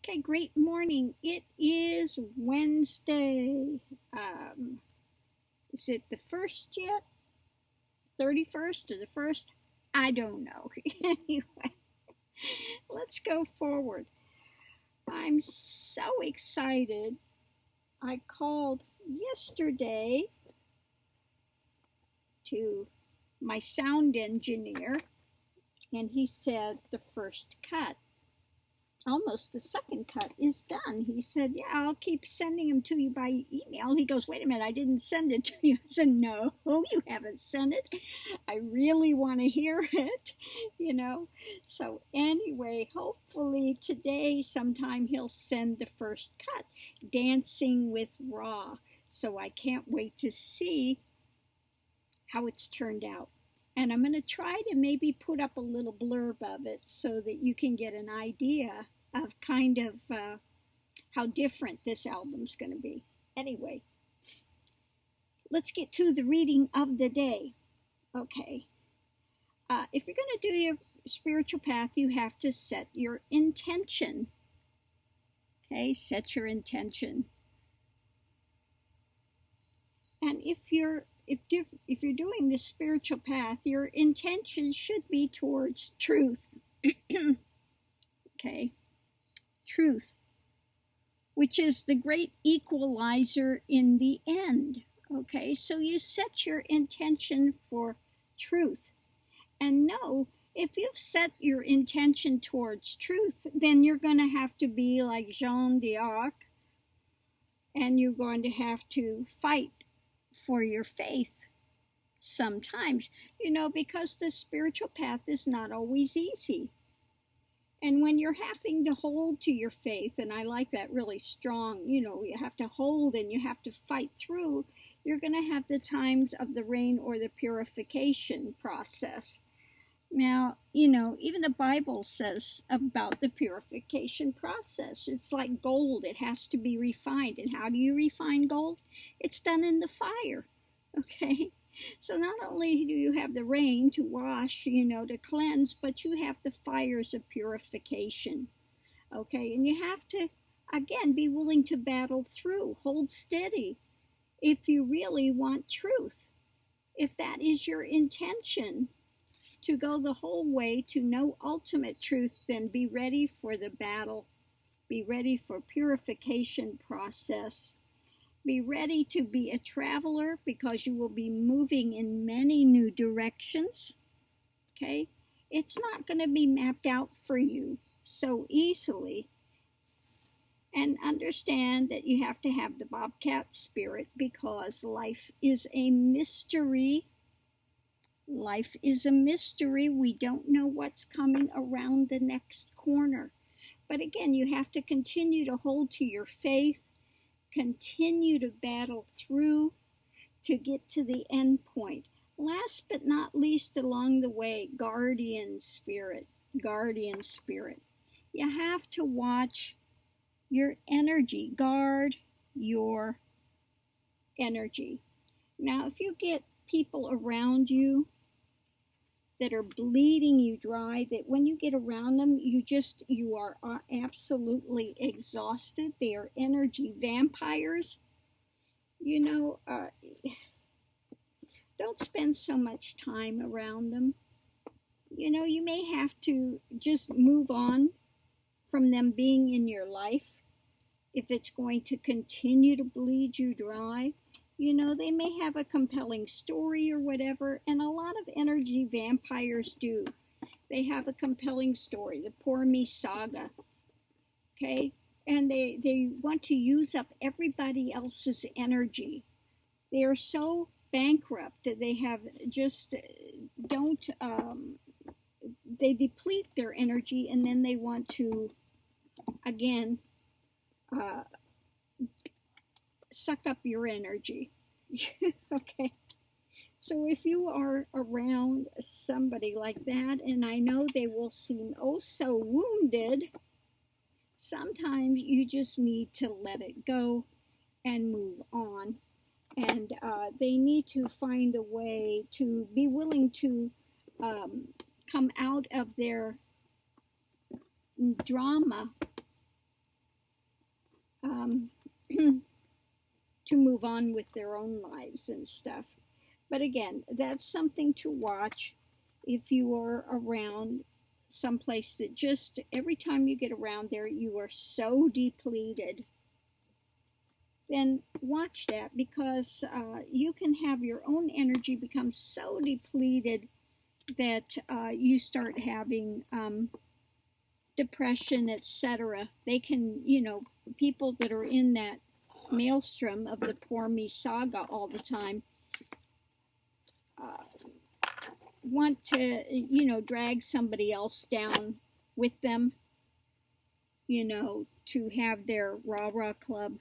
Okay, great morning. It is Wednesday. Is it the first yet? 31st or the first? I don't know. Anyway, let's go forward. I'm so excited. I called yesterday to my sound engineer, and he said the first cut, almost the second cut, is done. He said, yeah, I'll keep sending them to you by email. He goes, wait a minute, I didn't send it to you. I said, no, you haven't sent it. I really want to hear it. So anyway, hopefully today sometime he'll send the first cut, Dancing with Ra. So I can't wait to see how it's turned out. And I'm going to try to maybe put up a little blurb of it so that you can get an idea of kind of how different this album's going to be. Anyway, let's get to the reading of the day. Okay. If you're going to do your spiritual path, you have to set your intention. Okay, set your intention. And if you're doing this spiritual path, your intention should be towards truth. Okay, truth, which is the great equalizer in the end. Okay, so you set your intention for truth. And know, if you've set your intention towards truth, then you're going to have to be like Jeanne d'Arc, and you're going to have to fight for your faith sometimes, because the spiritual path is not always easy. And when you're having to hold to your faith, and I like that really strong, you have to hold and you have to fight through, you're going to have the times of the rain or the purification process. Now, even the Bible says about the purification process. It's like gold. It has to be refined. And how do you refine gold? It's done in the fire. Okay? So not only do you have the rain to wash, to cleanse, but you have the fires of purification. Okay? And you have to, again, be willing to battle through. Hold steady if you really want truth. If that is your intention, to go the whole way to know ultimate truth, then be ready for the battle. Be ready for purification process. Be ready to be a traveler because you will be moving in many new directions. Okay? It's not going to be mapped out for you so easily. And understand that you have to have the Bobcat spirit because life is a mystery. Life is a mystery. We don't know what's coming around the next corner. But again, you have to continue to hold to your faith, continue to battle through to get to the end point. Last but not least along the way, guardian spirit, guardian spirit. You have to watch your energy, guard your energy. Now, if you get people around you that are bleeding you dry, that when you get around them, you are absolutely exhausted. They are energy vampires. Don't spend so much time around them. You may have to just move on from them being in your life if it's going to continue to bleed you dry. They may have a compelling story or whatever, and a lot of energy vampires do. They have a compelling story, the Poor Me saga, okay? And they want to use up everybody else's energy. They are so bankrupt that they have just they deplete their energy, and then they want to, again, suck up your energy. Okay. So if you are around somebody like that, and I know they will seem oh so wounded, sometimes you just need to let it go and move on. And they need to find a way to be willing to come out of their drama to move on with their own lives and stuff. But again, that's something to watch if you are around someplace that just every time you get around there, you are so depleted. Then watch that, because you can have your own energy become so depleted that you start having depression, etc. They can, people that are in that maelstrom of the poor me saga all the time want to, drag somebody else down with them, to have their rah-rah club.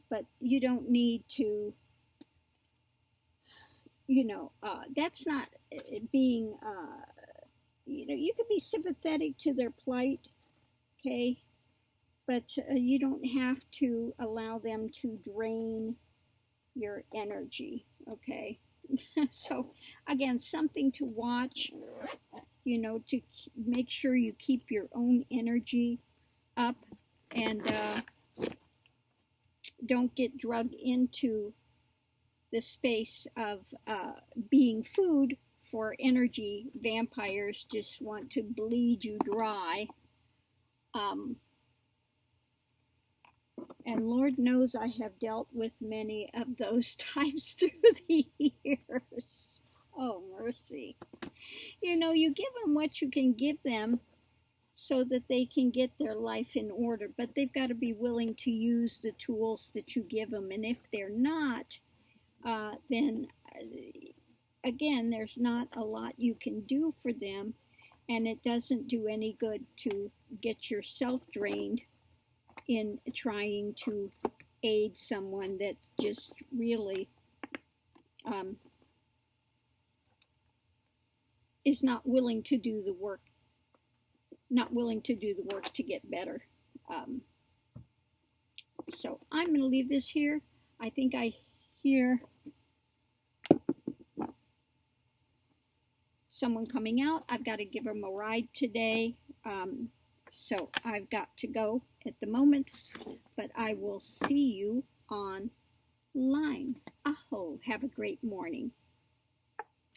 But you don't need to, that's not being, you can be sympathetic to their plight, okay? But you don't have to allow them to drain your energy, okay? So, again, something to watch, to make sure you keep your own energy up and don't get drugged into the space of being food for energy. Vampires just want to bleed you dry. And Lord knows I have dealt with many of those types through the years. Oh, mercy. You give them what you can give them so that they can get their life in order, but they've got to be willing to use the tools that you give them. And if they're not, then again, there's not a lot you can do for them, and it doesn't do any good to get yourself drained in trying to aid someone that just really is not willing to do the work, to get better. So I'm going to leave this here. I think I hear someone coming out. I've got to give them a ride today. So I've got to go at the moment, but I will see you online. Aho, have a great morning.